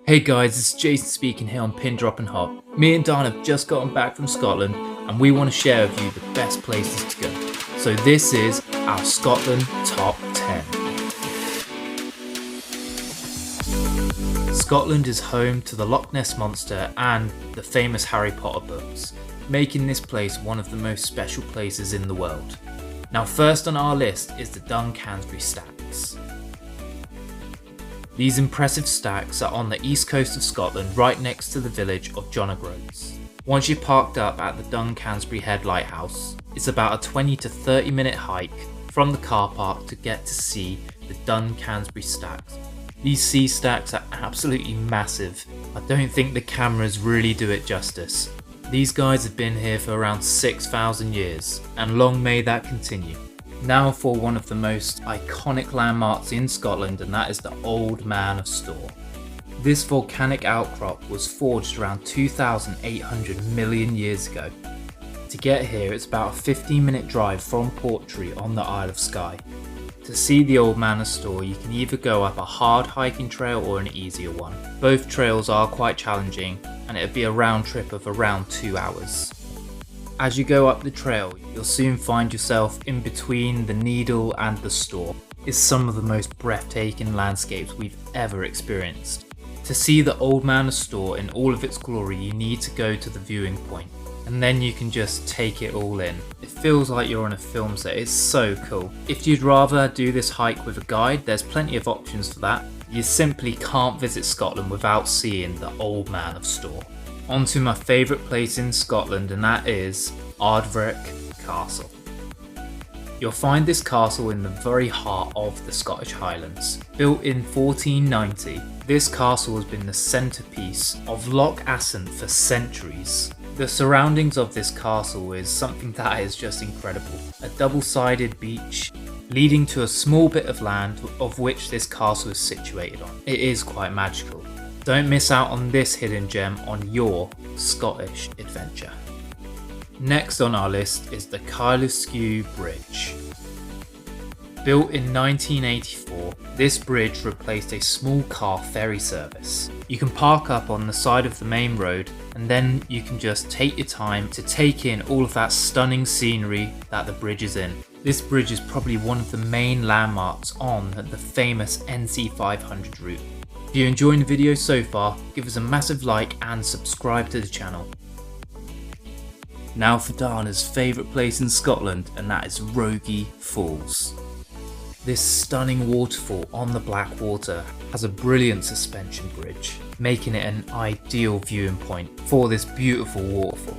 Hey guys, it's Jason speaking here on Pin Drop and Hop. Me and Dan have just gotten back from Scotland and we want to share with you the best places to go. So this is our Scotland Top 10. Scotland is home to the Loch Ness Monster and the famous Harry Potter books, making this place one of the most special places in the world. Now first on our list is the Duncansby Stacks. These impressive stacks are on the east coast of Scotland, right next to the village of Girnigoe. Once you've parked up at the Duncansby Head Lighthouse, it's about a 20 to 30 minute hike from the car park to get to see the Duncansby Stacks. These sea stacks are absolutely massive. I don't think the cameras really do it justice. These guys have been here for around 6,000 years, and long may that continue. Now for one of the most iconic landmarks in Scotland, and that is the Old Man of Storr. This volcanic outcrop was forged around 2,800 million years ago. To get here, it's about a 15-minute drive from Portree on the Isle of Skye. To see the Old Man of Storr, you can either go up a hard hiking trail or an easier one. Both trails are quite challenging, and it would be a round trip of around 2 hours. As you go up the trail, you'll soon find yourself in between the Needle and the Storr. It's some of the most breathtaking landscapes we've ever experienced. To see the Old Man of Storr in all of its glory, you need to go to the viewing point, and then you can just take it all in. It feels like you're on a film set, it's so cool. If you'd rather do this hike with a guide, there's plenty of options for that. You simply can't visit Scotland without seeing the Old Man of Storr. On to my favourite place in Scotland, and that is Ardvreck Castle. You'll find this castle in the very heart of the Scottish Highlands. Built in 1490, this castle has been the centrepiece of Loch Assynt for centuries. The surroundings of this castle is something that is just incredible. A double-sided beach leading to a small bit of land of which this castle is situated on. It is quite magical. Don't miss out on this hidden gem on your Scottish adventure. Next on our list is the Kylesku Bridge. Built in 1984, this bridge replaced a small car ferry service. You can park up on the side of the main road, and then you can just take your time to take in all of that stunning scenery that the bridge is in. This bridge is probably one of the main landmarks on the famous NC500 route. If you're enjoying the video so far, give us a massive like and subscribe to the channel. Now for Dana's favourite place in Scotland, and that is Rogie Falls. This stunning waterfall on the Black Water has a brilliant suspension bridge, making it an ideal viewing point for this beautiful waterfall.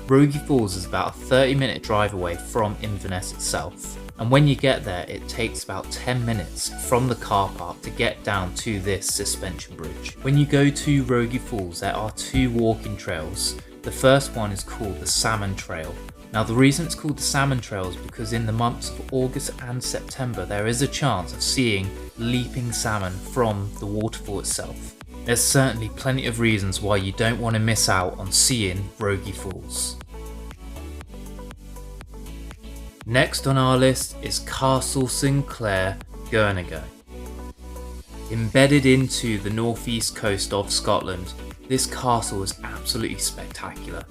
Rogie Falls is about a 30-minute drive away from Inverness itself, and when you get there it takes about 10 minutes from the car park to get down to this suspension bridge. When you go to Rogie Falls, there are two walking trails. The first one is called the Salmon Trail. Now the reason it's called the Salmon Trail is because in the months of August and September there is a chance of seeing leaping salmon from the waterfall itself. There's certainly plenty of reasons why you don't want to miss out on seeing Rogie Falls. Next on our list is Castle Sinclair, Girnigoe. Embedded into the northeast coast of Scotland, this castle is absolutely spectacular.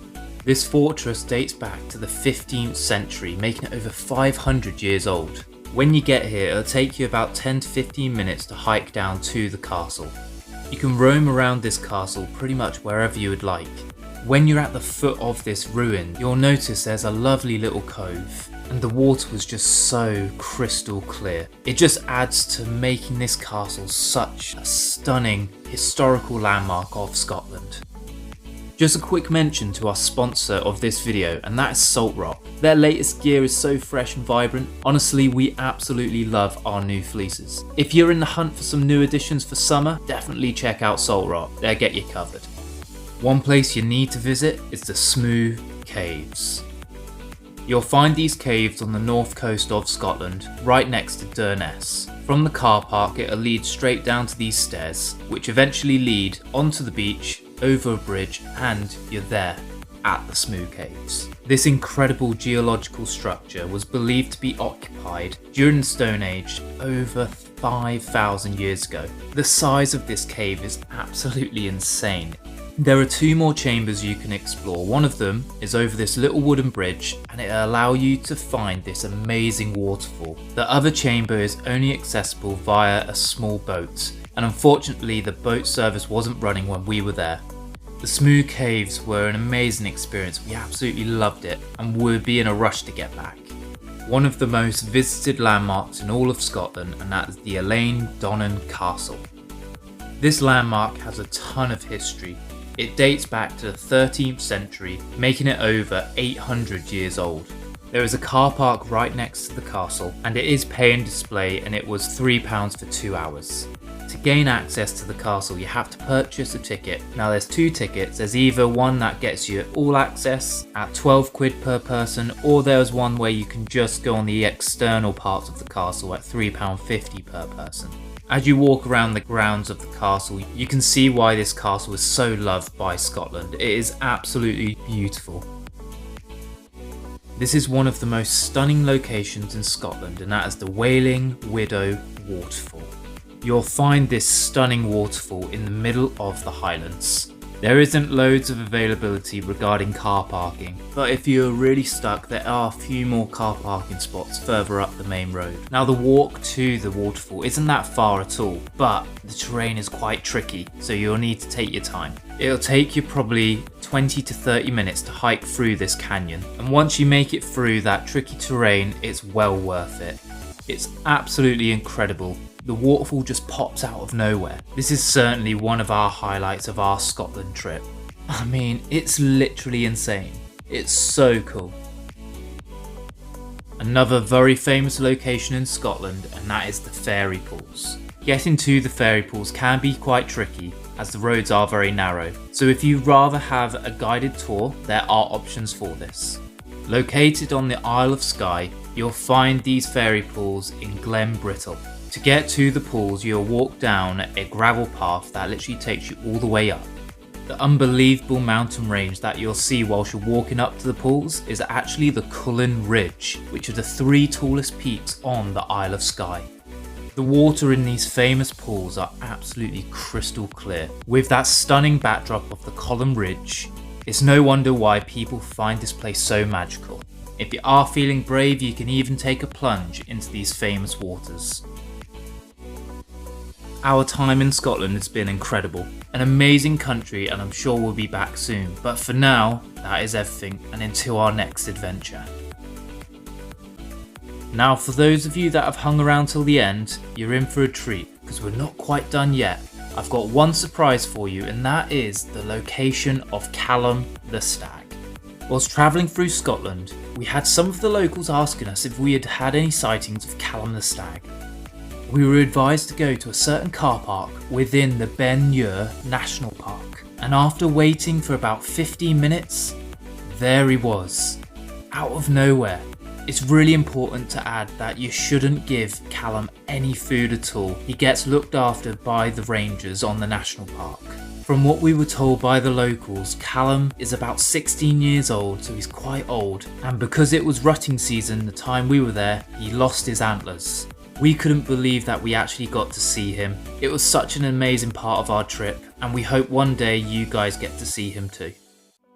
This fortress dates back to the 15th century, making it over 500 years old. When you get here, it'll take you about 10 to 15 minutes to hike down to the castle. You can roam around this castle pretty much wherever you would like. When you're at the foot of this ruin, you'll notice there's a lovely little cove, and the water was just so crystal clear. It just adds to making this castle such a stunning historical landmark of Scotland. Just a quick mention to our sponsor of this video, and that is Saltrock. Their latest gear is so fresh and vibrant. Honestly, we absolutely love our new fleeces. If you're in the hunt for some new additions for summer, definitely check out Saltrock. They'll get you covered. One place you need to visit is the Smoo Caves. You'll find these caves on the north coast of Scotland, right next to Durness. From the car park, it'll lead straight down to these stairs, which eventually lead onto the beach, over a bridge, and you're there at the Smoo Caves. This incredible geological structure was believed to be occupied during the Stone Age over 5,000 years ago. The size of this cave is absolutely insane. There are 2 more chambers you can explore. One of them is over this little wooden bridge and it'll allow you to find this amazing waterfall. The other chamber is only accessible via a small boat, and unfortunately the boat service wasn't running when we were there. The Smoo Caves were an amazing experience. We absolutely loved it and would be in a rush to get back. One of the most visited landmarks in all of Scotland, and that is the Eliean Castle. This landmark has a ton of history. It dates back to the 13th century, making it over 800 years old. There is a car park right next to the castle, and it is pay and display, and it was £3 for 2 hours. To gain access to the castle, you have to purchase a ticket. Now there's 2 tickets. There's either one that gets you all access at £12 per person, or there's one where you can just go on the external parts of the castle at £3.50 per person. As you walk around the grounds of the castle, you can see why this castle is so loved by Scotland. It is absolutely beautiful. This is one of the most stunning locations in Scotland, and that is the Wailing Widow Waterfall. You'll find this stunning waterfall in the middle of the Highlands. There isn't loads of availability regarding car parking, but if you're really stuck, there are a few more car parking spots further up the main road. Now the walk to the waterfall isn't that far at all, but the terrain is quite tricky, so you'll need to take your time. It'll take you probably 20 to 30 minutes to hike through this canyon, and once you make it through that tricky terrain, it's well worth it. It's absolutely incredible. The waterfall just pops out of nowhere. This is certainly one of our highlights of our Scotland trip. I mean, it's literally insane. It's so cool. Another very famous location in Scotland, and that is the fairy pools. Getting to the fairy pools can be quite tricky as the roads are very narrow, so if you'd rather have a guided tour, there are options for this. Located on the Isle of Skye, you'll find these fairy pools in Glenbrittle. To get to the pools, you'll walk down a gravel path that literally takes you all the way up. The unbelievable mountain range that you'll see whilst you're walking up to the pools is actually the Cullen Ridge, which are the 3 tallest peaks on the Isle of Skye. The water in these famous pools are absolutely crystal clear. With that stunning backdrop of the Cullen Ridge, it's no wonder why people find this place so magical. If you are feeling brave, you can even take a plunge into these famous waters. Our time in Scotland has been incredible, an amazing country, and I'm sure we'll be back soon, but for now, that is everything, and until our next adventure. Now for those of you that have hung around till the end, you're in for a treat, because we're not quite done yet. I've got one surprise for you, and that is the location of Callum the Stag. Whilst travelling through Scotland, we had some of the locals asking us if we had had any sightings of Callum the Stag. We were advised to go to a certain car park within the Ben Muir National Park, and after waiting for about 15 minutes, there he was, out of nowhere. It's really important to add that you shouldn't give Callum any food at all. He gets looked after by the rangers on the national park. From what we were told by the locals, Callum is about 16 years old, so he's quite old, and because it was rutting season the time we were there, he lost his antlers. We couldn't believe that we actually got to see him. It was such an amazing part of our trip, and we hope one day you guys get to see him too.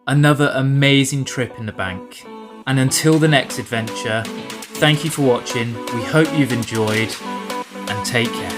Another amazing trip in the bank. And until the next adventure, thank you for watching, we hope you've enjoyed, and take care.